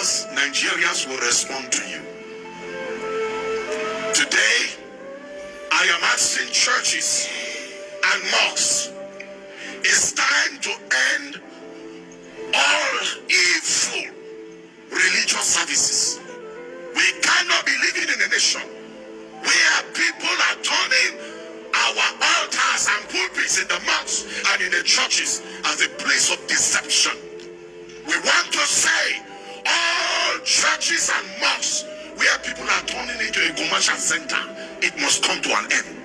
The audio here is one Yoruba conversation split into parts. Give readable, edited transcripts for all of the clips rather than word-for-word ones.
else Nigerians will respond to you. Today, I am asking churches and mosques, it's time to end all evil religious services. We cannot be living in a nation where people are turning our altars and pulpits in the mosques and in the churches as a place of deception. We want to say all churches and mosques where people are turning into a commercial center, it must come to an end.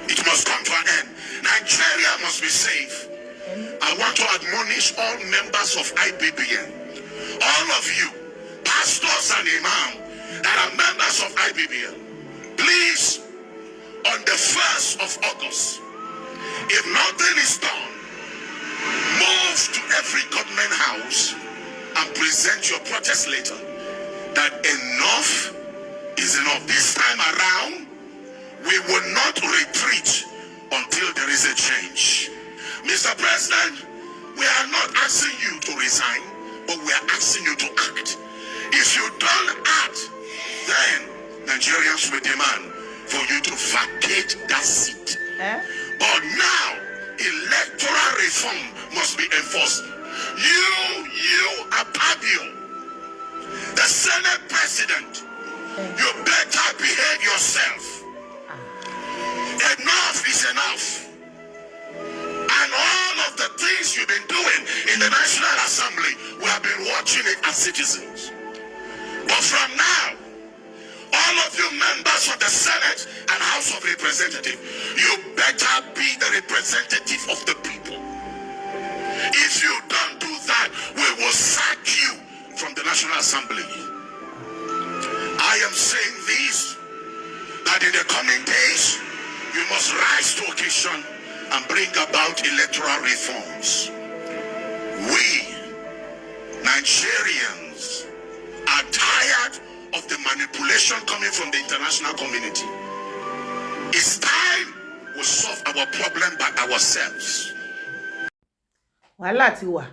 It must come to an end. Nigeria must be safe. I want to admonish all members of IBBN, all of you, pastors and imams that are members of IBBN, please, on the 1st of August, if nothing is done, move to every government house and present your protest letter that enough is enough. This time around, we will not retreat until there is a change. Mr. President, we are not asking you to resign, but we are asking you to act. If you don't act, then Nigerians will demand for you to vacate that seat. But now, electoral reform must be enforced. You, Apabio, the Senate President, you better behave yourself. Enough is enough. And all of the things you've been doing in the National Assembly, we have been watching it as citizens. But from now, all of you members of the Senate and House of Representatives, you better be the representative of the people. If you don't do that, we will sack you from the National Assembly. I am saying this, that in the coming days, you must rise to occasion and bring about electoral reforms. We, Nigerians, are tired of the manipulation coming from the international community. It's time we solve our problem by ourselves. Lati wa.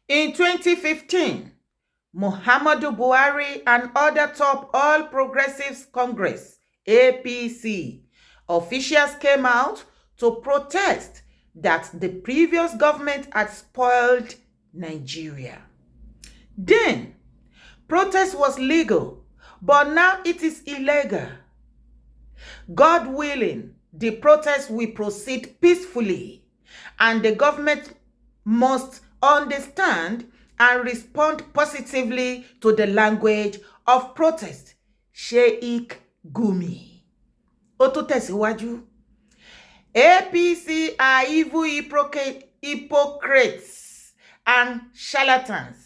In 2015, Muhammadu Buhari and other top All Progressives Congress, APC, officials came out to protest that the previous government had spoiled Nigeria. Then, protest was legal, but now it is illegal. God willing, the protest will proceed peacefully, and the government must understand and respond positively to the language of protest. Sheik Gumi. Ó tún tẹ̀síwájú. APC are evil hypocrites and charlatans.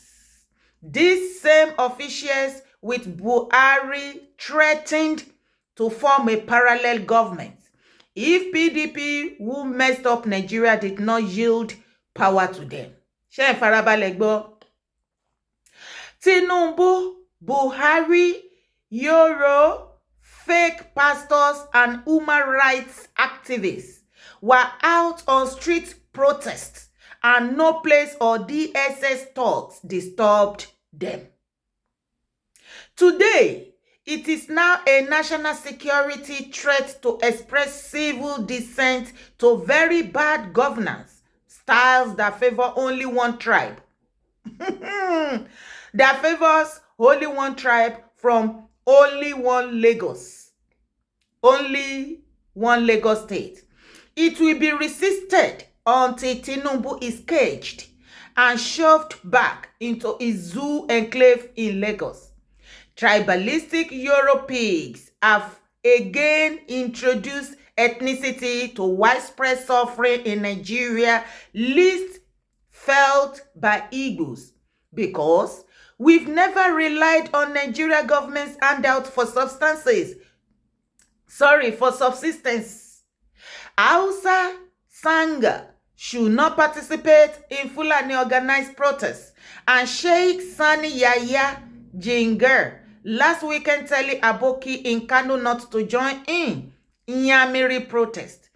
These same officials with Buhari threatened to form a parallel government if PDP, who messed up Nigeria, did not yield power to them. Ṣé ẹ farabalẹ̀ gbọ́? Tinubu, Buhari, Yoro, fake pastors and human rights activists were out on street protests, and no place or DSS talks disturbed them. Today, it is now a national security threat to express civil dissent to very bad governance styles that favor only one tribe. That favors only one tribe from only one Lagos. Only one Lagos state. It will be resisted until Tinubu is caged and shoved back into his zoo enclave in Lagos. Tribalistic Europeans have again introduced ethnicity to widespread suffering in Nigeria, least felt by Igbos, because we've never relied on Nigeria government's handout for substance. Hausa Sanga should not participate in Fulani organized protests, and Sheik Sani Yaya Jinger last weekend telling Aboki in Kano not to join in Nyamiri protest.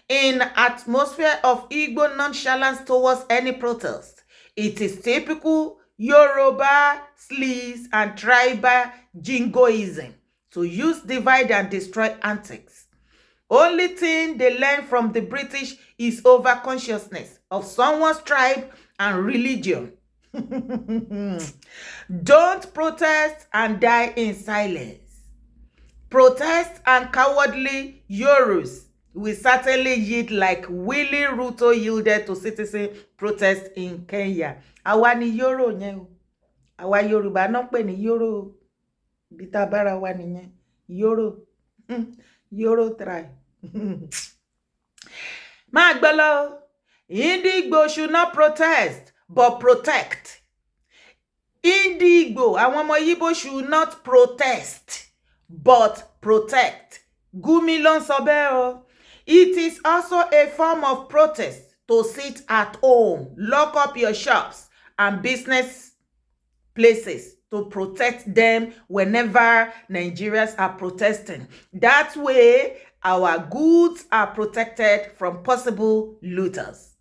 In atmosphere of Igbo nonchalance towards any protest, it is typical Yoruba sleaze and tribal jingoism to use divide and destroy antics. Only thing they learn from the British is over-consciousness of someone's tribe and religion. Don't protest and die in silence. Protest and cowardly Yorus will certainly yield like Willie Ruto yielded to citizen protest in Kenya. Àwa ni Yoro yẹn o. Àwa Yorùbá náà pè ní Yoro. Bí tá bára wa nìyẹn. Yoro. Yoro tribe. Máa gbọ́ lọ. Indigbo should not protest but protect. Indigbo, àwọn ọmọ Yíbò should not protest but protect. Gumi ló ń sọ bẹ́ẹ̀ o. It is also a form of protest to sit at home, lock up your shops and business places to protect them whenever Nigerians are protesting. That way, our goods are protected from possible looters.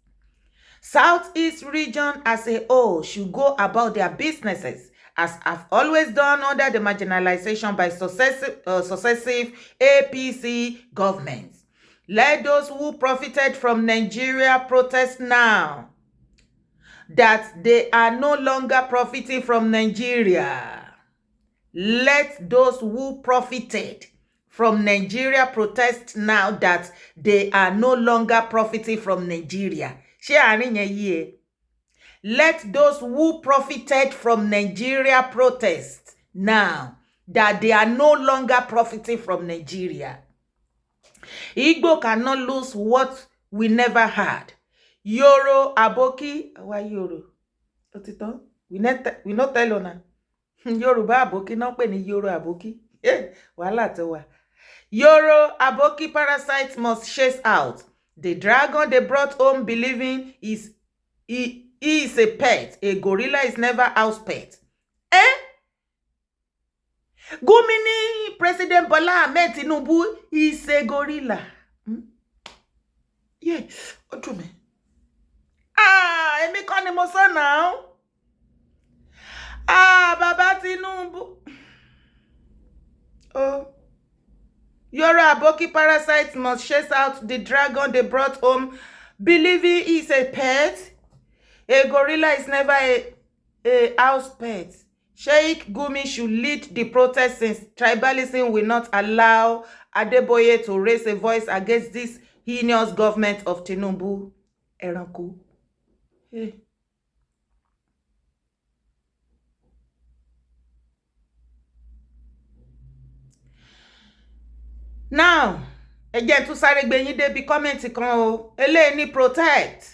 Southeast region as a whole should go about their businesses as I've always done under the marginalization by successive APC governments. Let those who profited from Nigeria protest now that they are no longer profiting from Nigeria. Let those who profited from Nigeria protest now that they are no longer profiting from Nigeria. Let those who profited from Nigeria protest now that they are no longer profiting from Nigeria. Igbo cannot lose what we never had. Yoro aboki, awa Yoro. Otito, we not tell ona. Yoruba aboki no pe ni Yoro aboki. Wala to wa. Yoro aboki parasites must chase out. The dragon they brought home believing he is a pet. A gorilla is never house pet. Gumi President Bola Ahmed Tinubu is a gorilla. Yes, Otume. Èmi kọ́ ni mo sọ now. Baba Tinubu. Oh. Your aboki parasites must chase out the dragon they brought home, believing he's a pet. A gorilla is never a house pet. Sheik Gumi should lead the protest since tribalism will not allow Adeboye to raise a voice against this heinous government of Tinubu. Eranku. Hey. Now, again, to sáré gbé yín débi comment kan o. Eléyìí ni protect.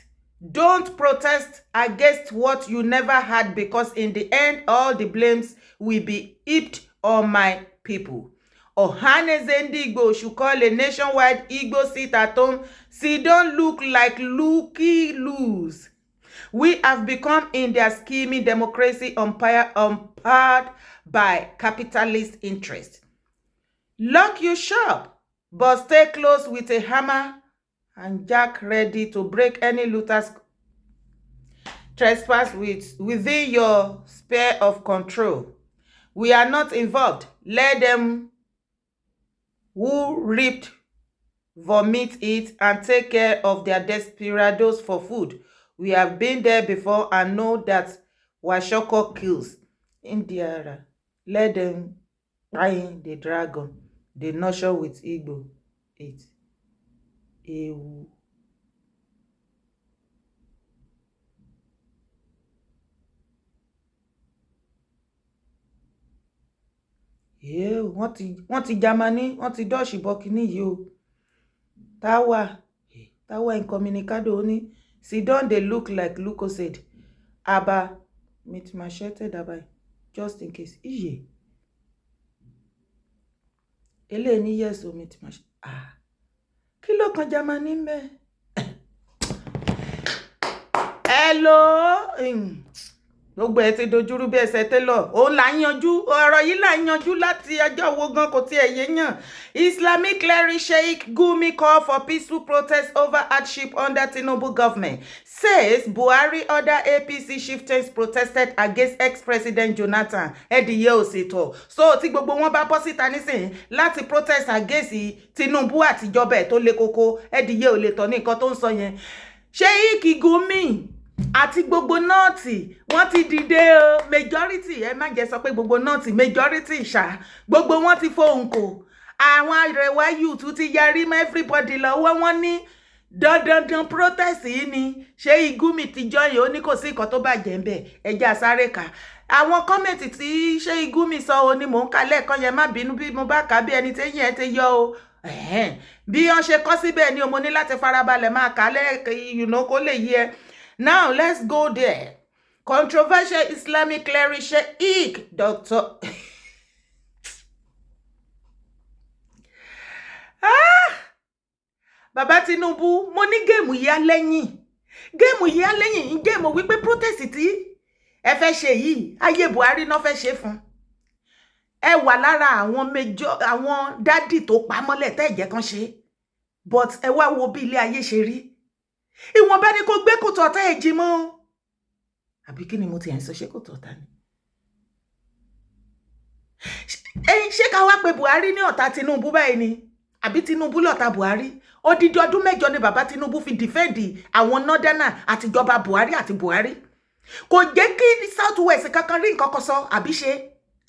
Don't protest against what you never had because in the end, all the blames will be heaped on my people. Ohaneze Igbo should call a nationwide Igbo sit at home. See, don't look like looky-loos. We have become in their scheming democracy umpired by capitalist interest. Lock your shop, but stay close with a hammer and jack ready to break any looters trespass within your sphere of control. We are not involved. Let them who reaped vomit it and take care of their desperados for food. We have been there before and know that Washoko kills. Indiara, let them find the dragon. They nurture with Igbo. It. Ewu. Yeah, wọ́n ti Germany, wọ́n ti Dutch bọ́kíní yìí o. Táwa incommunicado ní. Sidon they look like Lucozade. Aba, mit machete dabei. Just in case. Iye. Eléyìí ní yes o mit machete. Kí ló kan Germany mẹ́? Hello. gbogbo ẹ ti dojúrú bí ẹsẹ̀ télọ̀ òun là ń yanjú ọ̀rọ̀ yìí là ń yanjú láti ọjọ́ wo gan kò tiẹ̀ yéèyàn. Islamic cleric Sheik Gumi call for peaceful protest over hardship under Tinubu government. Says Buhari order APC chieftains protested against ex-president Jonathan. Ẹ̀dìyẹ ò sì tọ̀. So tí gbogbo wọn bá bọ́ síta nísìnyí láti protest against Tinubu àtijọba ẹ̀ tó le koko ẹ̀dìyẹ ò lè tọ̀ ní nǹkan tó ń sọ yẹn. Sheik Gumi àti gbogbo nọ́ọ̀tì wọ́n ti dìde o majority ẹ má jẹ́ sọ pé gbogbo nọ́ọ̀tì majority ṣá gbogbo wọn ti fohùn kò àwọn Arewa youth ti yarí mọ́ everybody lọ́wọ́ wọn ní dandandan protest yìí ni Sheik Gumi ti jọyìn ó ní kò sí nǹkan tó bàjẹ́ ń bẹ̀ ẹja sáré kà àwọn kọ́mẹ̀ntì tí Sheik Gumi sọ o ni mò ń kà lẹ́ẹ̀kan yẹn má bínú bí mo bá kà bí ẹni tẹ́yìn ẹ ti yọ o bí wọ́n ṣe kọ́ síbẹ̀ ni o mo ní láti farabalẹ̀ máa kà lẹ́ẹ̀kan kó lè yẹ. Now, let's go there. Controversial Islamic cleric Sheik Dr. Baba Tinubu, mo ní géèmù yìí alẹ́yìn. Géèmù yìí alẹ́yìn, géèmù wípé protest tí ẹ fẹ́ ṣe yìí, ayé Buhari náà fẹ́ ṣe fún. Ẹ wà lára àwọn dádì tó pamọ́lẹ̀ tẹ́ ẹ̀jẹ̀ kan ṣe. But ẹ wá wo bí ilé ayé ṣe rí. Ìwọ̀n bá ní kó gbé kòtò ọ̀tá ẹ̀jì mọ́. Àbí kí ni mo ti ẹ̀ ń sọ ṣé kòtò ọ̀tá ni? Ṣé ká wá pé Buhari ní ọ̀tá Tinubu báyìí ni? Àbí Tinubu lọ̀tá Buhari? Odidi ọdún 7 ni bàbá Tinubu fi dìfẹ́ǹdì àwọn Northerner àtijọba Buhari àti Buhari. Kò jẹ́ kí South West kankan rí nǹkan kan sọ àbí ṣe?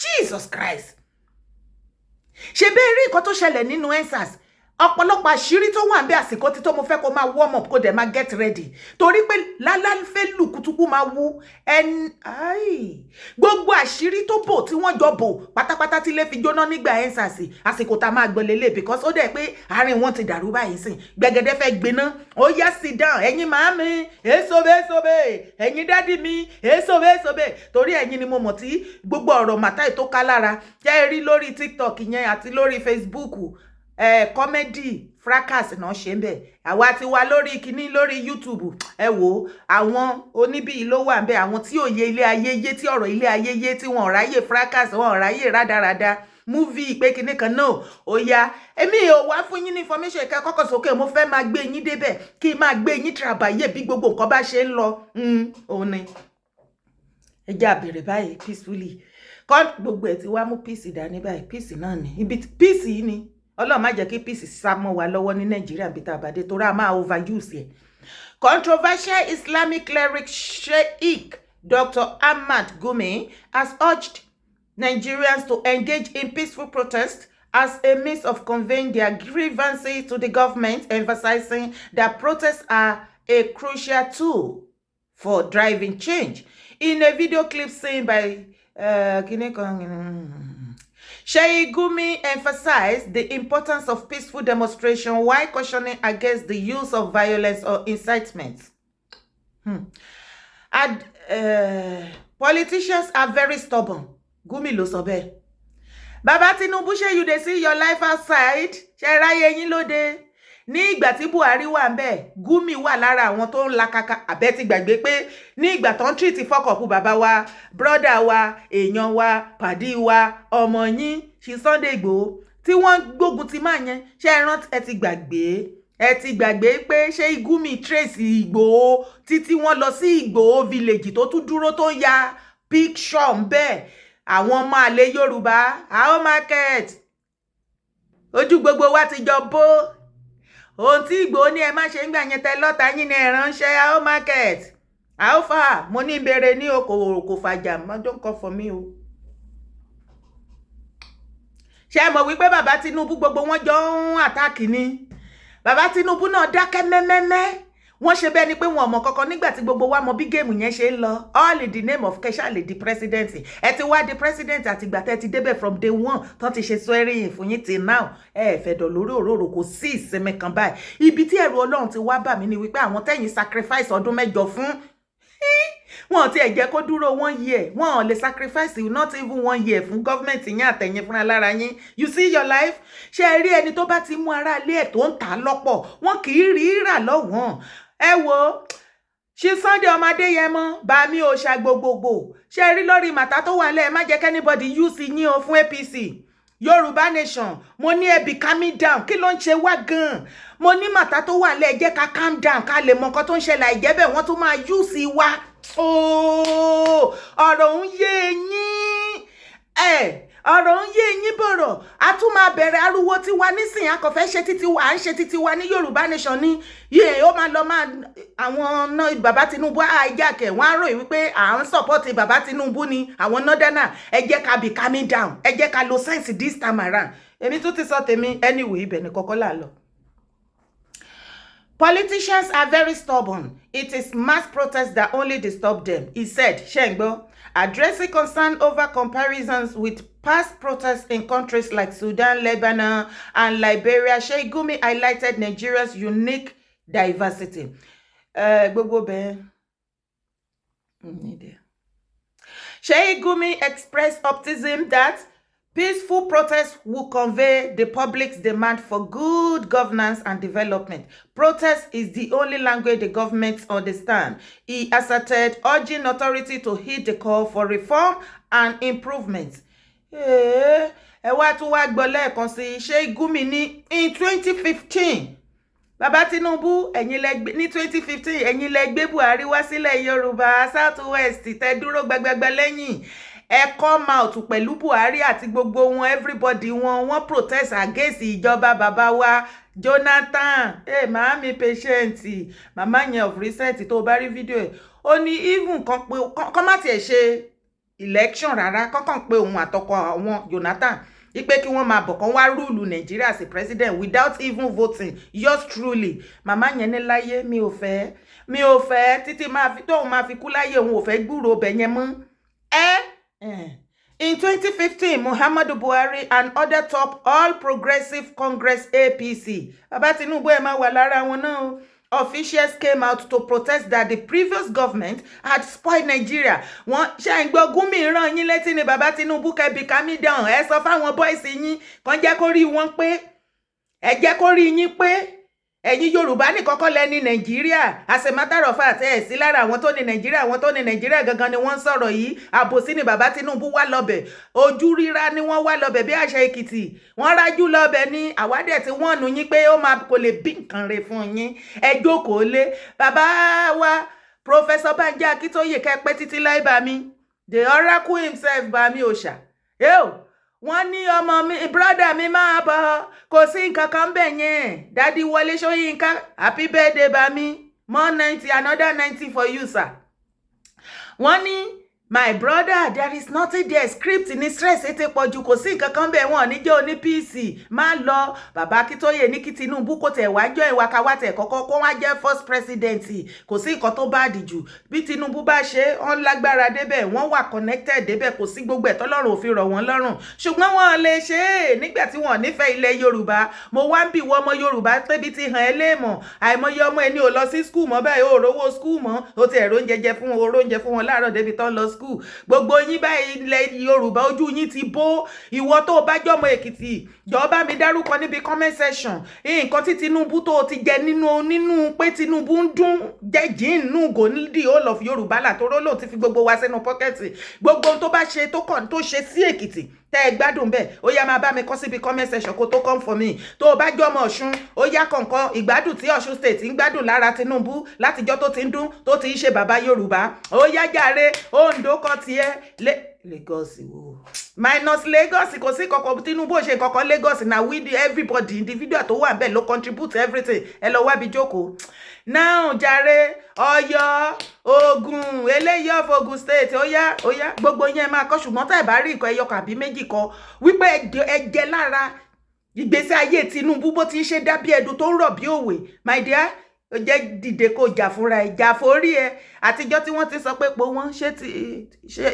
Jesus Christ! Ṣé bẹ́ẹ̀ rí nǹkan tó ṣẹlẹ̀ nínú EndSARS? Ọ̀pọ̀lọpọ̀ àṣírí tó wà ńbẹ̀ àsìkò tí tó mo fẹ́ kó máa warm up kó dẹ̀ máa get ready torí pé lálálfẹ́ lùkùtùkù máa wú gbogbo àṣírí tó bò tí wọ́n jọ bò pátápátá tí lè fi jóná nígbà EndSARS àsìkò tá máa gbọ́ lélẹ̀ because ó dẹ̀ pé àárín wọn ti dàrú báyìí sìn gbẹ̀gẹ̀dẹ̀ fẹ́ gbiná ó yá sit down ẹ̀yin màámi èsobe ẹ̀yin dádì mi èsobe torí ẹ̀yin ni mo mọ̀ tí gbogbo ọ̀rọ̀ màtáì tó ká lára jẹ́ rí lórí TikTok yẹn àti lórí Facebook comedy fracas náà ṣe ń bẹ àwa ti wà lórí kíní lórí YouTube ẹ wò àwọn oníbí ló wà ń bẹ àwọn tí òye ilé ayé yé tí ọ̀rọ̀ ilé ayé yé tí wọn ráyè fracas wọn ráyè rádaràda movie pé kíní kan náà ó yá èmi ò wá fún yín ní information ká kọ́kọ́ sókè mo fẹ́ máa gbé yín débẹ̀ kí máa gbé yín trabaye bí gbogbo nǹkan bá ṣe ń lọ òun ni ẹ jẹ́ àbẹ̀rẹ̀ báyìí peacefully gbogbo ẹ̀ ti wá mú peace dání báyìí peace náà ni ibi peace yìí ni Ọlọ́run má jẹ́ kí peace sá mọ́ wa lọ́wọ́ ní Nàìjíríà bí tá bá dé torí a máa overuse ẹ̀. Controversial Islamic cleric Sheik Dr. Ahmad Gumi has urged Nigerians to engage in peaceful protest as a means of conveying their grievances to the government, emphasizing that protests are a crucial tool for driving change. In a video clip seen by Sheik Gumi emphasized the importance of peaceful demonstration while cautioning against the use of violence or incitement. Politicians are very stubborn. Gumi ló sọ bẹ́ẹ̀. Baba Tinubu, ṣé you dey see your life outside? Ṣé ráyé yín lóde? Ní ìgbà tí Buhari wà ńbẹ̀, Gumi wà lára àwọn tó ń la kaka àbẹ́ ti gbàgbé pé ní ìgbà tó ń treat fọ́kọ̀pù bàbá wa, brother wa, èèyàn wa, pàdí wa, ọmọ yín, ṣì Sunday Igboho tí wọ́n gbógun ti máa yẹn ṣé ẹ rántí ẹ ti gbàgbé pé ṣé Gumi trace Igboho títí wọ́n lọ sí Igboho village tó tún dúró tó ya picture ńbẹ̀ àwọn ọmọ àlè Yorùbá how market ojú gbogbo wa ti jọ bó ohun tí Igboho ní ẹ má ṣe ń gbà yẹn tẹ lọ́ta yín ní ẹ ránṣẹ́ how market how far mo ní ìbéèrè ní kò fàjà don't come for me o. Ṣé mọ̀ wípé bàbá Tinubu gbogbo wọn jọ ń àtàkì ni bàbá Tinubu náà dákẹ́ mẹ́mẹ́mẹ́ wọ́n ṣe bẹ́ẹ̀ ni pé wọn ò mọ̀ kankan nígbà tí gbogbo wa mọ̀ bí géèmù yẹn ṣe ń lọ all in the name of kesha lè di president ẹ ti wá di president àtìgbà tẹ́ ti débẹ̀ from day one tó ti ṣe swearing fún yín till now ẹ fẹ̀dọ̀ lórí òróró kò sí ìsinmi kan báyìí ibi tí ẹ̀rù Ọlọ́run ti wá bà mí ni wípé àwọn tẹ́yìn sacrifice ọdún 7 fún wọn ti ẹ̀ jẹ́ kó dúró 1 year wọn ò lè sacrifice not even 1 year fún government yín àtẹ̀yìn fúnra lára yín you see your life ṣe rí ẹni tó bá ti mú ara ilé ẹ̀ tó ń tà lọ́pọ̀ wọn kì í rí rà lọ́wọ́n ẹ wo ṣí Sunday ọmọdé yẹn mọ́ bá mi ò ṣàgbogbogbò ṣe rí lórí màtá tó wà lẹ́ẹ̀ má jẹ́ kẹ́nibọ́dì use yín o fún APC Yorùbá nation mo ní ẹbí calm down kí ló ń ṣe wá gan-an mo ní màtá tó wà lẹ́ẹ̀ jẹ́ ká calm down ká lè mọ nǹkan tó ń ṣẹlẹ̀ àìjẹ́bẹ̀ wọ́n tún máa use wa ọ̀rọ̀ ń yé yín ọ̀rọ̀ ń yé yín bọ̀rọ̀ a tún máa bẹ̀rẹ̀ ariwo tiwa nísìnyí a kò fẹ́ ṣe títí wa à ń ṣe títí wa ní Yorùbá nation ní yé ó máa lọ máa àwọn náà bàbá Tinubu àìjàkẹ́ wọ́n á ròyìn wípé à ń support bàbá Tinubu ni àwọn northerner ẹ jẹ́ ká be calming down ẹ jẹ́ ká lo sense this time around èmi tún ti sọ tèmi anyway ibẹ̀ ni kọ́kọ́ là lọ. Politicians are very stubborn. It is mass protests that only disturb them, he said. Shengbo, addressing concern over comparisons with past protests in countries like Sudan, Lebanon, and Liberia, Sheik Gumi highlighted Nigeria's unique diversity. Sheik Gumi expressed optimism that peaceful protests will convey the public's demand for good governance and development. Protest is the only language the government understands, he asserted, urging authority to heed the call for reform and improvement. Wá tún wá gbọ́ lẹ́ẹ̀kan sí Sheik Gumi ní in 2015 bàbá Tinubu ẹ̀yin lẹ gbé ní 2015 ẹ̀yin lẹ gbé Buhari wá sílẹ̀ Yorùbá South West tẹ́ dúró gbẹgbẹgbẹ lẹ́yìn ẹ come out pẹ̀lú Buhari àti gbogbo wọn everybody wọ́n protest against ìjọba bàbá wa Jonathan màámi patient màmá yẹn of recent tó bá rí fídíò ẹ̀ ó ní even kan pé kọ́ má tiẹ̀ ṣe election rárá kọ́kàn pé òun àtọkọ àwọn Jonathan ipe kí wọ́n máa bọ̀ kán wá rúùlù Nàìjíríà as a president without even voting yours truly màmá yẹn ní láyé mi ò fẹ́ títí tóun máa fi kú láyé òun ò fẹ́ gbúròó bẹ̀ yẹn mọ́ In 2015, Muhammadu Buhari and other top All Progressive Congress APC bàbá Tinubu ẹ máa wà lára wọn náà officials came out to protest that the previous government had spoiled Nigeria. Wọ́n ṣe ń gbọ́ Gumi rán yín létí ni bàbá Tinubu kẹ́bi calm down ẹ sọ fáwọn boys yín kàn jẹ́ kó rí wọn pé ẹ jẹ́ kó rí yín pé ẹ̀yin Yorùbá ní kọ́kọ́ lẹ ní Nàìjíríà as a matter of fact ẹ̀ sí lára àwọn tó ní Nàìjíríà gangan ni wọ́n ń sọ̀rọ̀ yìí àbòsí ni bàbá Tinubu wá lọ́bẹ̀ ojú ríra ni wọ́n wá lọ́bẹ̀ bí àṣà Èkìtì wọ́n rájú lọ́bẹ̀ ní àwádẹ̀ tí wọ́n nù yín pé ó máa kò lè bí nǹkan rẹ̀ fún yín ẹ jókòó lé bàbá wa Professor Banji Akíntóyè kẹ́pẹ́ títí láì bá mi the oracle himself bá mi òòṣà wọ́n ní ọmọ mi brother mi máa bọ̀ kò sí nǹkan kan bẹ̀ yẹn Daddy Wọlé Ṣóyínká happy birthday bá mi more 90 another 90 for you sir. Wọ́n ní my brother there is nothing there script ní stress ètè pọ̀jù kò sí nǹkan kan bẹ̀ wọ́n níjẹ́ oní PC má lọ bàbá Akíntóyè ní kí Tinubu kò tẹ̀ wájọ́ ìwakawá tẹ̀ kọ́kọ́ kó wá jẹ́ first president kò sí nǹkan tó bá dìjú bí Tinubu bá ṣe wọ́n lágbára débẹ̀ wọ́n wà connected débẹ̀ kò sí gbogbo ẹ̀ tọ́lọ́run òfin rọ̀ wọ́n lọ́rùn ṣùgbọ́n wọn lè ṣe é nígbà tí wọ́n nífẹ̀ẹ́ ilẹ̀ Yorùbá mo wá ń bì wọ́n ọmọ Yorùbá tẹ́bi ti hàn ẹ́ léèmọ̀ àìmọye ọmọ ẹni ò lọ sí school mọ́ báyìí ò rówó school mọ́ ó ti ẹ̀rọ oúnjẹ fún wọn láàárọ̀ débi tán lọ school gbogbo yín báyìí ilẹ̀ Yorùbá ojú yín ti bó ìwọ tó bá jọmọ Èkìtì jọ̀ọ́ bá mi dárúkọ níbi comment section nǹkan tí Tinubu tó ti jẹ nínú pé Tinubu ń dún jẹ́jìn nù gònídìí all of Yorùbá látòrò lòun ti fi gbogbo wa sínú pọ́kẹ́tì gbogbo ohun tó bá ṣe tó ṣe sí Èkìtì tẹ́ ẹ gbádùn bẹ́ẹ̀ ó yá máa bá mi kọ síbi comment section kó tó come for me tó bá jọmọ Ọ̀ṣun ó yá kọ̀ọ̀kan ìgbádùn tí Ọ̀ṣun state ń gbádùn lára Tinubu látijọ́ tó ti ń dún tó ti ń ṣe bàbá Yorùbá ó yá jàre Ondo kan tiẹ̀ Lagos wo minus Lagos kò sí kankan Tinubu ṣe kankan Lagos na we everybody individual tó wà bẹ́ẹ̀ ló contribute everything ẹ lọ wá bí jókòó now jàre Ọ̀yọ́ Ògùn eléyìí of Ogun state ó yá gbogbo yẹn máa kọ ṣùgbọ́n tá ẹ bá rí nǹkan ẹyọ kàbí méjì kọ wípé ẹ jẹ lára ìgbésí ayé Tinubu bó ti ń ṣe dábí ẹdun tó ń rọ̀ bí òwe my dear ó jẹ́ dìde kó jà fúnra ẹ̀ jà forí ẹ̀ àtijọ́ tí wọ́n ti sọ pé po wọ́n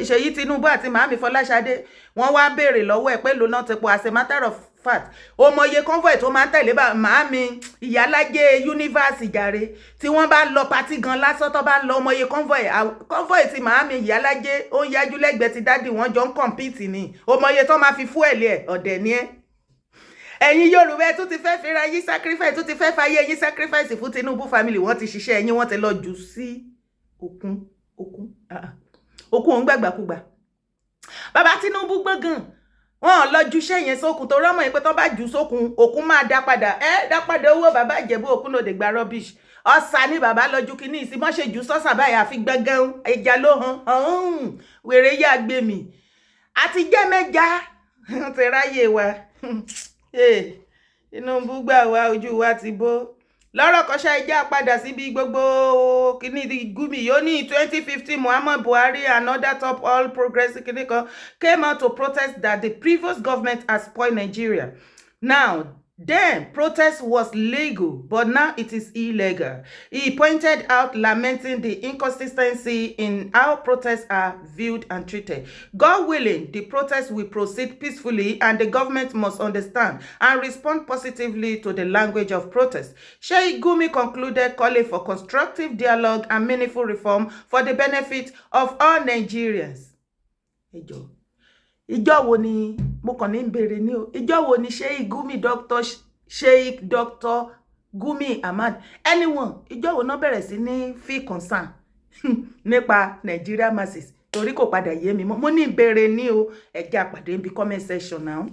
Ṣèyí Tinubu àti màámi Fọláṣadé wọ́n wá béèrè lọ́wọ́ ẹ̀ pé lónà ti po as a matter of fact ó mọye convoy tó máa ń tẹ̀lé màámi ìyálájé universe jàre tí wọ́n bá lọ pati gan lásán tó bá lọ mọye convoy tí màámi ìyálájé ó ń yájú lẹ́gbẹ̀ẹ́ ti dádì wọ́n jọ ń compete ni ó mọye tó máa fi fuel ẹ̀ ọ̀dẹ̀ ni ẹ́ ẹ̀yin Yorùbá tún ti fẹ́ fira yín sacrifice tún ti fẹ́ fàyè yín sacrifice fún Tinubu family wọ́n ti ṣiṣẹ́ ẹ̀yin wọ́n ti lọ jù sí okun òun gbàgbàkúgbà. Bàbá Tinubu gbọ̀ngàn wọn lọ ju iṣẹ́ yẹn sókun tó rọ́mọ̀ yẹn pé tó bá jù sókun òkun máa dá padà owó bàbá Ìjẹ̀bú òkun ló dé gba rubbish ọ̀sà ni bàbá lọ́jú kínní ìsìn mọ́ ṣe jù sọ́sà báyìí àfi gbẹ̀ngàn ẹja ló hàn wèrè yá gbé mi àti jẹ́ mẹ́ja ti ráyè wa Tinubu gbà wá ojú wa ti bó lọ́rọ̀ kọ́ṣá ẹja padà síbi gbogbo kínní Gumi yóò ní 2015 Muhammad Buhari and other top all progressive kínní kan came out to protest that the previous government has spoiled Nigeria. Now, then protest was legal, but now it is illegal. He pointed out, lamenting the inconsistency in how protests are viewed and treated. God willing, the protest will proceed peacefully, and the government must understand and respond positively to the language of protest. Sheik Gumi concluded, calling for constructive dialogue and meaningful reform for the benefit of all Nigerians. Ìjọ wo ni mo kàn ní bèrè ní o ìjọ wo ni Sheik Gumi Sheik Dr. Gumi Ahmad anyone ìjọ wo náà bẹ̀rẹ̀ sí ní feel concern nípa Nigeria masses torí kò padà yé mi mo ní bèrè ní o ẹ̀jẹ̀ àpàdé níbi comment section now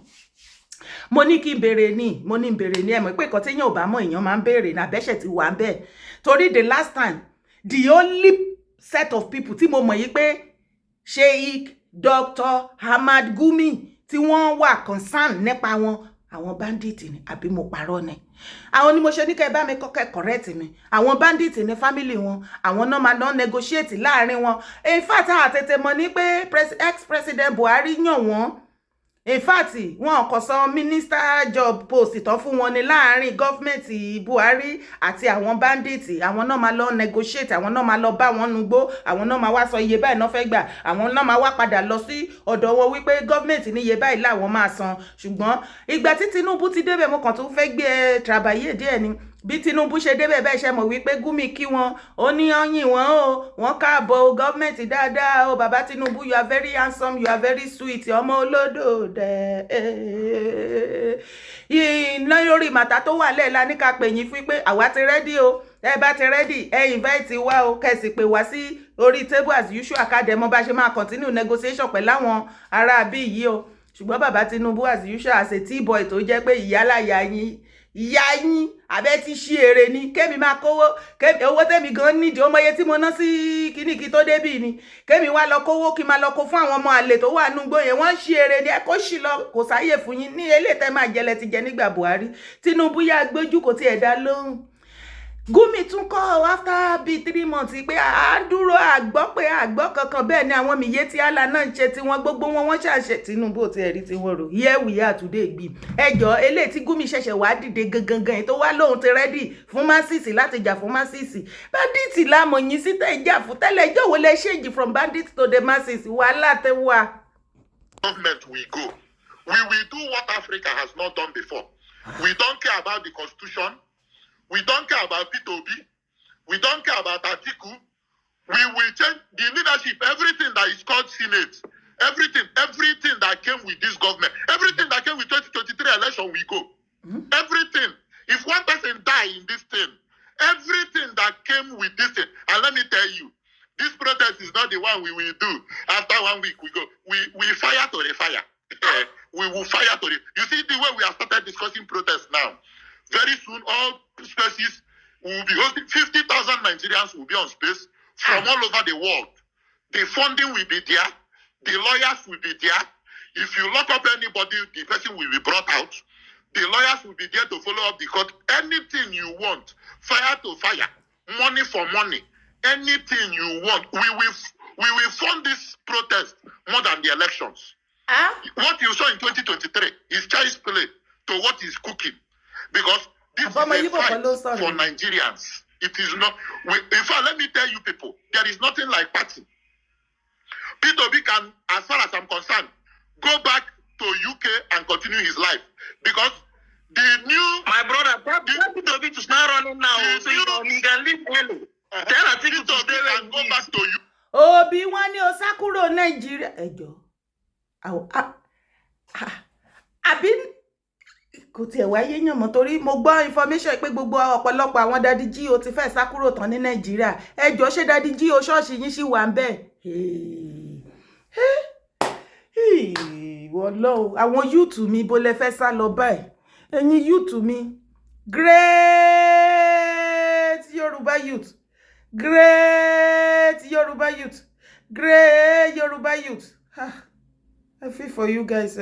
mo ní kí bèrè ní ẹ mọ̀ pé nǹkan téèyàn ò bá mọ̀ èèyàn máa ń bèrè ní àbẹ́ṣẹ̀ ti wà ń bẹ̀ torí the last time the only set of people tí mo mọ̀ yí pé Sheik Dr. Ahmad Gumi tí wọ́n wà concern nípa wọn àwọn bandit ni àbí mo parọ́ ni àwọn ni mo ṣe ní kẹ́ bá mi kọ́kẹ́ correct mi àwọn bandit ni family wọn àwọn náà máa negotiate láàrin wọn in fact àtètè mọ̀ ní pé ex-president Buhari yàn wọ́n in fact wọn kò sọ minister job post tó fún wọn ní láàrin gọ́fìmẹ̀ntì Buhari àti àwọn bandit àwọn náà máa lọ negotiate àwọn náà máa lọ bá wọn nugbó àwọn náà máa wá sọ iye báyìí náà fẹ́ gbà àwọn náà máa wá padà lọ sí ọ̀dọ̀ wọn wípé gọ́fìmẹ̀ntì ní iye báyìí làwọn máa san ṣùgbọ́n ìgbà tí Tinubu ti débẹ̀ mo kàn tún fẹ́ gbé trabayé díẹ̀ ni bí Tinubu ṣe débẹ̀ bẹ́ẹ̀ ṣe mọ̀ wípé Gumi kí wọn ó ní ọyìn wọn o wọn káàbọ̀ gọ́ọ̀mẹ̀ntì dáadáa o bàbá Tinubu you are very handsome you are very sweet ọmọ olódò dẹ iná lórí màtá tó wà lẹ́ẹ̀la ní ká pè yín fún pé àwa ti rẹ́dí o ẹ bá ti rẹ́dí ẹ invite wa o kẹsì pé wá sí orí table as usual academy bá ṣe máa continue negotiation pẹ̀lú àwọn ará bí yìí o ṣùgbọ́n bàbá Tinubu as usual as a T-boy tó jẹ́ pé ìyálàyà yín abẹ́ ti ṣí èrè ni kémi máa kówó owó tẹ́mi gan nídìí ó mọye tí mo ná sí kíníkí tó débì ni kémi wá lọ kówó kí máa lọ kó fún àwọn ọmọ àlè tó wà núgbó yẹn wọ́n ṣí èrè ni ẹ kó ṣì lọ kò sáyè fún yín ní eléyìí tẹ́ máa jẹlẹ ti jẹ nígbà Buhari Tinubu yá gbójú kò tiẹ̀ dá lóhùn Gumi tún kọ́ after bíi 3 months pé à ń dúró àgbọ́ pé àgbọ́ kankan bẹ́ẹ̀ ni àwọn mìíye tí àlà náà ń ṣe tiwọn gbogbo wọn ṣàṣẹ Tinubu tí ẹ̀rí tí wọ́n rò here we are today gbì ẹjọ́ eléyìí tí Gumi ṣẹ̀ṣẹ̀ wá dìde gangan tó wá lóhun ti rẹ́dì fún masisi láti jà fún masisi bandit lámọ̀ yín sí tẹ̀ ìjà fún tẹ́lẹ̀ ẹjọ́ wo lẹ ṣèjì from bandit to the masses wàhálà tẹ wá. Government we go we will do what Africa has not done before we don't care about the constitution. We don't care about P2B. We don't care about Atiku. We will change the leadership, everything that is called Senate, everything that came with this government, everything that came with 2023 election, we go. Everything. If one person die in this thing, everything that came with this thing, and let me tell you, this protest is not the one we will do. After 1 week, we go. We fire to the fire. We will fire to the... You see the way we have started discussing protest now. Very soon, all spaces will be hosting. 50,000 Nigerians will be on space from all over the world. The funding will be there. The lawyers will be there. If you lock up anybody, the person will be brought out. The lawyers will be there to follow up the court. Anything you want, fire to fire, money for money, anything you want, we will fund this protest more than the elections. What you saw in 2023 is child's play to what is cooking. Because this is a fight for Nigerians. It is not... in fact, let me tell you people, there is nothing like party. P2B can, as far as I'm concerned, go back to UK and continue his life. Because the new... My brother, P2B to start running now. So you can leave early. Tell Atiku to stay and go back to you. Obi wani osakuro Nigeria. Ejo. Àbí kò tiẹ̀ wáyé yàn mọ́ torí mo gbọ́ information pé gbogbo ọ̀pọ̀lọpọ̀ àwọn dadi jí o ti fẹ́ sá kúrò tán ní Nàìjíríà ẹ jọ̀ọ́ ṣé dadi jí o ṣọ́ọ̀ṣì yín ṣì wà ń bẹ̀. Ọlọ́run àwọn yúùtù mi bó lẹ fẹ́ sá lọ báyìí ẹ̀yin yúùtù mi great Yorùbá youth great Yorùbá youth great Yorùbá youth I feel for you guys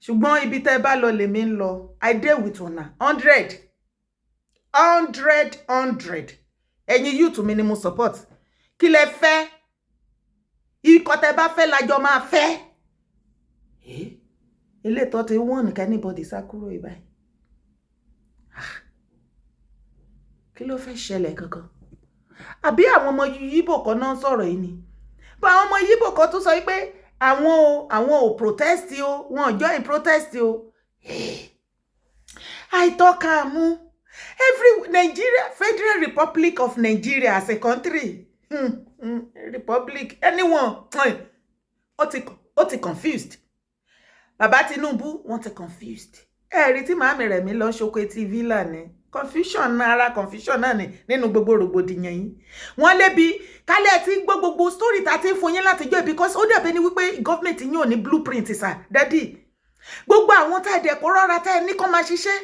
ṣùgbọ́n ibi tẹ́ bá lọ lèmi ń lọ I dey with una 100 ẹ̀yin youth mi ni mo support kí lẹ fẹ́ ikọ̀ tẹ́ bá fẹ́ lájọ máa fẹ́ ilé tó ti wọ́n nìkan anybody sá kúrò ìbáyìí kí ló fẹ́ ṣẹlẹ̀ kankan àbí àwọn ọmọ Yíbò kan náà sọ̀rọ̀ yìí ni bá àwọn ọmọ Yíbò kan tó sọ pé àwọn ò protest o wọn join protest o àìtọ́ka mú every Nigeria Federal Republic of Nigeria as a country republic anyone ó ti confused bàbá Tinubu wọ́n ti confused ẹ̀rí tí màámi rẹ̀ mi lọ ṣoko etí villa ni confusion náà ni nínú gbogbo rògbòdìyàn yìí wọ́n lébi kálẹ̀ tí gbogbo story tá ti ń fún yín láti jọ́ because ó dàbí ni wípé government yín ò ní blueprint sà dádì gbogbo àwọn tá ẹ̀dẹ̀ kó rọra tá ẹ ní kó máa ṣiṣẹ́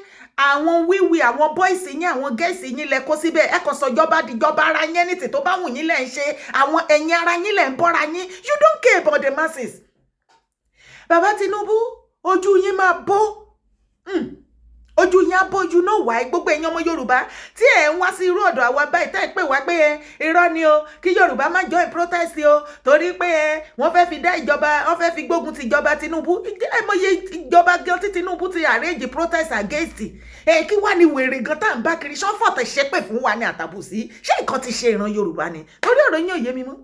àwọn wíwí àwọn boys yín àwọn girls yín lẹ kó síbẹ̀ ẹ kàn sọ jọba dìjọba ara yín ní tí tó bá wù yín lẹ ń ṣe àwọn ẹ̀yin ara yín lẹ ń bọ́ra yín you don't care about the masses bàbá Tinubu ojú yín máa bó ojú yín á bó you know why gbogbo ẹ̀yin ọmọ Yorùbá tí ẹ̀ ń wá sí irú ọ̀dọ̀ àwa báyìí tẹ́ ẹ pé wá pé irọ́ ni o kí Yorùbá má join protest o torí pé wọ́n fẹ́ fi dá ìjọba wọ́n fẹ́ fi gbógun ti ìjọba Tinubu ẹ mọye ìjọba gan tí Tinubu ti arrange protest against kí wá ní wèrè gan tá à ń bá kiri ṣọ́fọ̀tẹ̀ ṣépè fún wa ní àtàbùsí ṣé nǹkan ti ṣe ìran Yorùbá ni torí ọ̀rọ̀ yín ò yé mi mọ́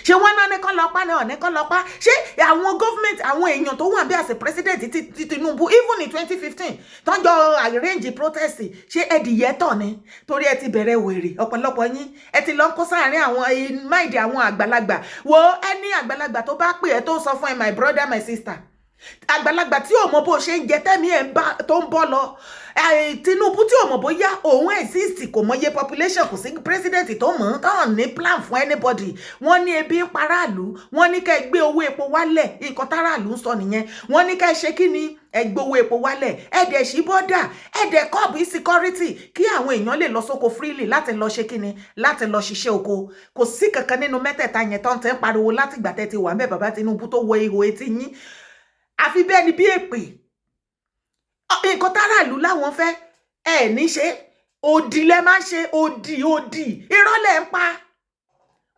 ṣé wọn náà nìkan lọ pa náà nìkan lọ pa ṣé àwọn government àwọn èèyàn tó wà bí as a president ti Tinubu even in 2015 tọ́jọ́ arrange protest ṣé ẹdìyẹ tọ̀ ni torí ẹ ti bẹ̀rẹ̀ wèrè ọ̀pọ̀lọpọ̀ yín ẹ ti lọ kó sáàrin àwọn mind àwọn àgbàlagbà wo ẹni àgbàlagbà tó bá pè ẹ tó sọ fún ẹ my brother my sister àgbàlagbà tí ò mọ bó ṣe ń jẹ tẹ́mi ẹ̀ tó ń bọ́ lọ Tinubu tí ò mọ̀ bóyá òun exist kò mọye population kò sí president tó mọ̀ tán ní plan fún anybody wọ́n ní ebi ń paráàlú wọ́n ní ká gbé owó epo wálẹ̀ nǹkan táráàlú ń sọ nìyẹn wọ́n ní ká ṣe kí ni ẹgbẹ́ owó epo wálẹ̀ ẹ̀dẹ̀ sí bọ́dà ẹ̀dẹ̀ kọ́ọ̀bù insecurity kí àwọn èèyàn lè lọ sóko freely láti lọ ṣe kí ni láti lọ ṣiṣẹ́ oko kò sí kankan nínú mẹ́tẹ̀ẹ̀ta yẹn tó ń tẹ́ ń pariwo látìgbà tẹ́ ti wà ń bẹ̀ bàbá Tinubu tó wọ ihò etí yín àfi bẹ́ẹ̀ ni bí èpè nǹkan táráàlú láwọn fẹ́ ẹ̀ ní ṣe òdì lẹ máa ṣe òdì irọ́ lẹ̀ ń pa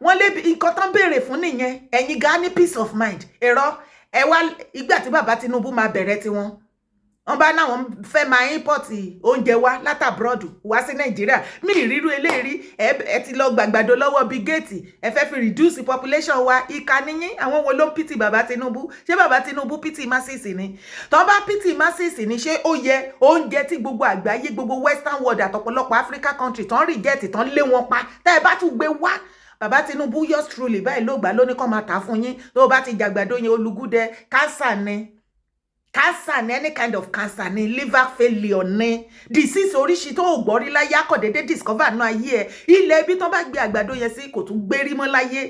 wọ́n lé nǹkan tán béèrè fún nìyẹn ẹ̀yin gan ní peace of mind irọ́ ẹ wá ìgbà tí bàbá Tinubu máa bẹ̀rẹ̀ tiwọn wọ́n bá náwọn fẹ́ máa import oúnjẹ wá látàbúrọ̀dù wá sí Nàìjíríà mí ìrírú eléèrí ẹ ti lọ gbàgbàdo lọ́wọ́ bí géètì ẹ fẹ́ fi reduce population wa ìka níyín àwọn wo ló ń pìtì bàbá Tinubu ṣé bàbá Tinubu pìtì masses ni tó bá pìtì masses ni ṣé ó yẹ oúnjẹ tí gbogbo àgbáyé gbogbo western world àtọ̀pọ̀lọpọ̀ Africa country tán reject tán lé wọn pa tẹ́ ẹ bá tún gbé wá bàbá Tinubu yours truly báyìí ló gbà lóní kọ́ máa tà fún yín tó bá ti jàgbàdo yẹn olùgúdẹ cancer ni cancer ni any kind of cancer ni liver failure ni disease oríṣi tó gbọ́ rí láyé akọ̀dédé discover náà ayé ẹ̀ ilẹ̀ ibi tán bá gbé àgbàdo yẹn sí kò tún gbérí mọ́ láyé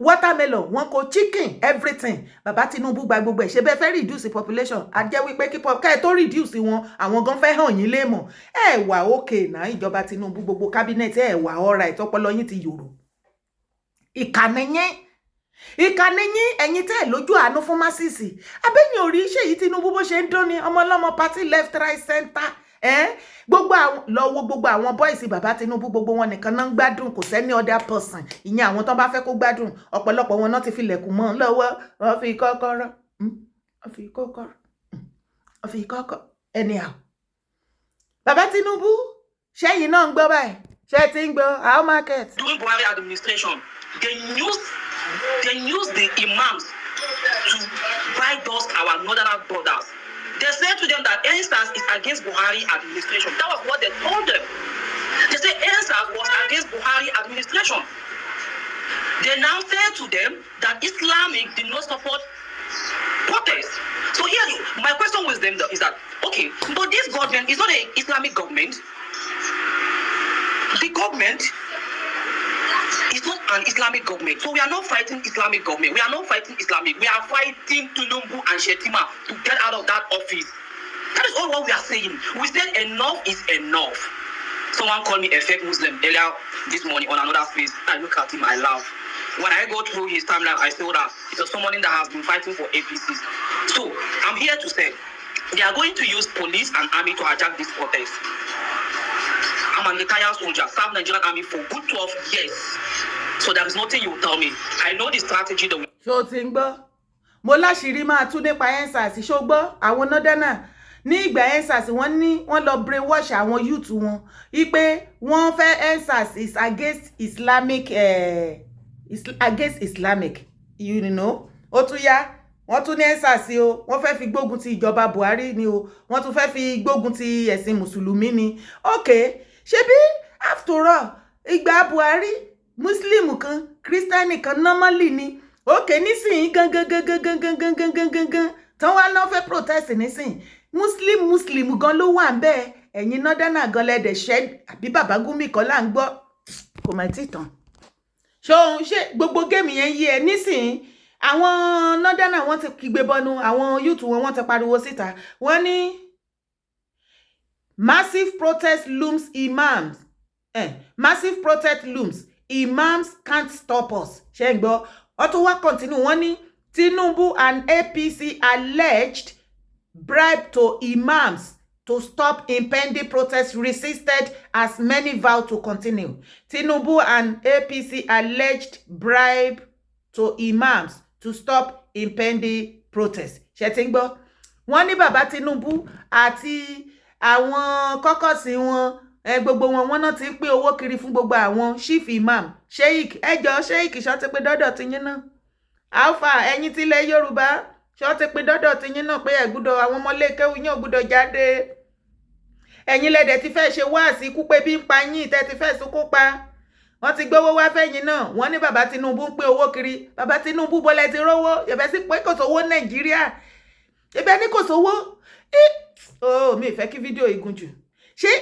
watermelon wọn kò chicken everything bàbá Tinubu gba gbogbo ẹ̀ ṣe bẹ́ẹ̀ fẹ́ reduce population a jẹ́ wípé ká ẹ tó reduce wọn àwọn gan fẹ́ hàn yín léèmọ̀ ẹ wà okay náà ìjọba Tinubu gbogbo cabinet ẹ wà alright ọpọlọ yín ti yòrò ìkànnì yín ẹ̀yin tẹ́ ẹ̀ lójú àánú fún masisi abẹ́yìn orí iṣẹ́ yìí Tinubu bó ṣe ń dún ní ọmọ ọlọ́mọ party left right center gbogbo àwọn lọ́wọ́ gbogbo àwọn boys bàbá Tinubu gbogbo wọn nìkan náà ń gbádùn kò sẹ́ni other person ìyẹn àwọn tó bá fẹ́ kó gbádùn ọ̀pọ̀lọpọ̀ wọn náà ti filẹ̀kùn mọ́ lọ́wọ́ wọ́n fi kọ́kọ́rọ́ anyhow bàbá Tinubu ṣẹ́yìn náà ń gbọ́ báyìí ṣe ti ń gbọ́ our market. During Buhari administration they use the imams to buy those our northern brothers. They said to them that EndSARS is against Buhari administration. That was what they told them. They said EndSARS was against Buhari administration. They now said to them that Islamic did not support protest. So here, my question with them is that, okay, but this government is not an Islamic government. The government is not an Islamic government. So we are not fighting Islamic government. We are not fighting Islamic. We are fighting Tinubu and Shetima to get out of that office. That is all what we are saying. We said enough is enough. Someone called me a fake Muslim earlier this morning on another space. I look at him, I laugh. When I go through his timeline, I saw that it was someone that has been fighting for APCs. So I'm here to say they are going to use police and army to hijack this protest. I'm an retired soldier, served Nigerian army for good 12 years. So there is nothing you tell me. I know the strategy that we... Ṣó ti ń gbọ́? Mo láṣìírí máa tún nípa ensars ṣó gbọ́ àwọn Northerners ní ìgbà ensars wọ́n lọ brainwash àwọn youth wọn wípé wọ́n fẹ́ ensars is against Islamic you know ó tún yá wọ́n tún ní ensars o wọ́n fẹ́ fi gbógun ti ìjọba Buhari ni o wọ́n tún fẹ́ fi gbógun ti ẹ̀sìn mùsùlùmí ni okay ṣebí after all ìgbà Buhari Muslim kan Christian kan normally ni okay nísìnyí gangan tán wá lọ fẹ́ protest nísìnyí Muslim gan ló wà ńbẹ̀ ẹ̀yin Northerners gan lẹ́dẹ̀ ṣẹ́ àbí bàbá Gumi kan là ń gbọ́ kò má tí tán ṣé gbogbo géèmù yẹn yí ẹ nísìnyí àwọn Northerners wọ́n ti kígbe bọnu àwọn youth wọ́n ti pariwo síta wọ́n ní massive protest looms imams can't stop us ṣé ń gbọ́ ó tún wá continue wọ́n ní Tinubu and APC alleged bribe to imams to stop impending protest resisted as many vow to continue. Tinubu and APC alleged bribe to imams to stop impending protest. Ṣé ti ń gbọ́? Wọ́n ní bàbá Tinubu àti àwọn kọ́kọ́sí wọn gbogbo wọn náà ti pín owó kiri fún gbogbo àwọn chief imam Sheik ẹjọ́ Sheik ṣó ti pín dọ́dọ̀ ti yín náà alpha ẹ̀yin tilẹ̀ Yorùbá ṣó ti pín dọ́dọ̀ ti yín náà pé ẹ̀gbúdọ̀ àwọn ọmọlékéwú yín ò gbúdọ̀ jáde ẹ̀yin lẹ́dẹ̀ ti fẹ́ ṣe wáàsí kú pé bí ń pa yín tẹ́ ti fẹ́ sunkún pa wọ́n ti gbówó wá fẹ́yìn náà wọ́n ní bàbá Tinubu ń pín owó kiri bàbá Tinubu bọ́lẹ̀ ti rówó yẹ̀bẹ̀ sí pé kò sówó Nàìjíríà yẹ̀bẹ̀ ní kò sówó mi ìfẹ́ kí fídíò igun jù ṣé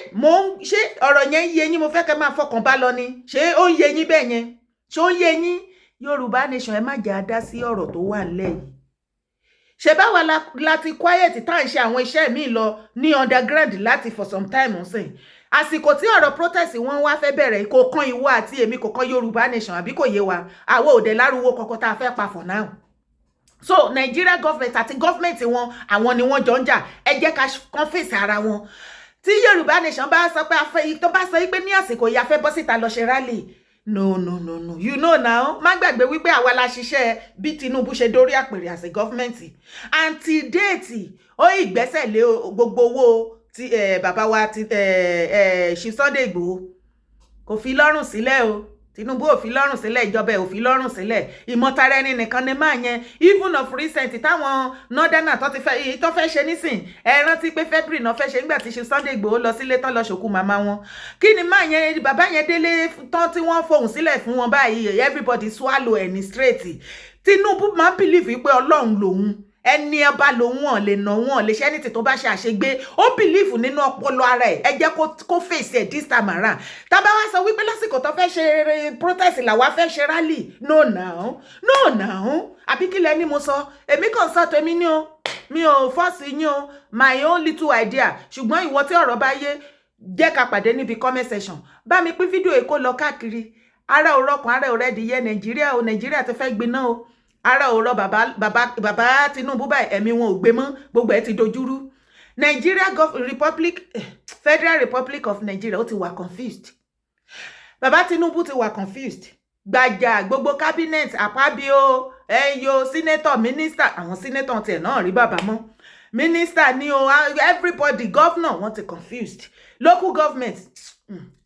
ọ̀rọ̀ yẹn yé yín mo fẹ́ kẹ́ máa fọkàn bá lọ ni ṣé ó ń yé yín bẹ́ẹ̀ yẹn ṣé ó ń yé yín Yorùbá nation ẹ má jẹ́ àdá sí ọ̀rọ̀ tó wà nílẹ̀ yìí ṣe báwa láti quiet tá à ń ṣe àwọn iṣẹ́ míì lọ ní underground láti for some time nsìn àsìkò tí ọ̀rọ̀ protest wọn wá fẹ́ bẹ̀rẹ̀ kò kan ìwọ àti èmi kò kan Yorùbá nation àbí kò yé wa àwọn òde lárúwó kọ̀ọ̀kan tá a fẹ́ pa for now so Nigeria government àti government wọn àwọn ni wọ́n jọ ń jà ẹ jẹ́ ká confess ara wọn tí Yorùbá nation bá sọ pé afẹ́ tó bá sọ pé ní àsìkò yìí a fẹ́ bọ́ síta lọ ṣe rally no you know now má gbàgbé wípé àwa la ṣiṣẹ́ bí Tinubu ṣe dórí àpèrè as a government until date ó ìgbésẹ̀ lé gbogbo owó tí bàbá wa ti ṣe Sunday Igboho kò fi lọ́rùn sílẹ̀ o Tinubu ò fi lọ́rùn sílẹ̀ ìjọba ò fi lọ́rùn sílẹ̀ ìmọ̀tara ẹni nìkan ni máa yẹn even of recent táwọn Northerners tó fẹ́ ṣe nísìn ẹ rántí pé February náà fẹ́ ṣe nígbà tí ṣe Sunday Igboho lọ sílé tán lọ ṣòkú màmá wọn kí ni máa yẹn bàbá yẹn délé tán tí wọ́n fohùn sílẹ̀ fún wọn báyìí everybody swallow ẹni straight Tinubu máa believe pé Ọlọ́run lòun ẹni ọba lòun wọn lè nà wọn lè ṣe ẹni tí tó bá ṣe àṣegbé ó bìlífù nínú ọpọlọ ara ẹ jẹ́ kó fèsì ẹ this time around tábà wá sọ wípé lásìkò tó fẹ́ ṣe protest làwa fẹ́ ṣe rally no now àbí kí lẹni mo sọ èmi kàn sọ tèmi ní o mi ò fọ́ọ̀sì yín o my own little idea ṣùgbọ́n ìwọ tí ọ̀rọ̀ bá yé jẹ́ ká pàdé níbi comment section bá mi pín fídíò èkó lọ káàkiri ara òrọ̀kùn ara òrẹ́dìyẹ Nàìjíríà ti fẹ́ gbiná o ara ọ̀rọ̀ bàbá Tinubu báyìí ẹ̀mí wọn ò gbé mọ́ gbogbo ẹ̀ ti dojúrú Federal Republic of Nigeria ó ti wà confused bàbá Tinubu ti wà confused gbàjà gbogbo cabinet àpábíò ẹyọ senator minister àwọn senator tiẹ̀ náà rí bàbá mọ́ minister ni o everybody governor wọ́n ti confused local government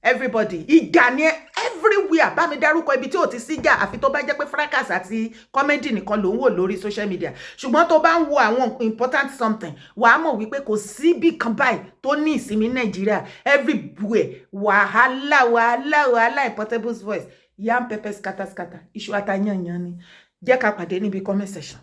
everybody ìjà ni everywhere bá mi dárúkọ ibi tí ò ti síjà àfi tó bá jẹ́ pé fracas àti comedy nìkan ló ń wò lórí social media ṣùgbọ́n tó bá ń wo àwọn important something wàá mọ̀ wípé kò síbi kan báyìí tó ní ìsinmi Nàìjíríà everywhere wàhálà importable voice yam pepper scatter iṣu atayanyan ni jẹ́ ká pàdé níbi comment section.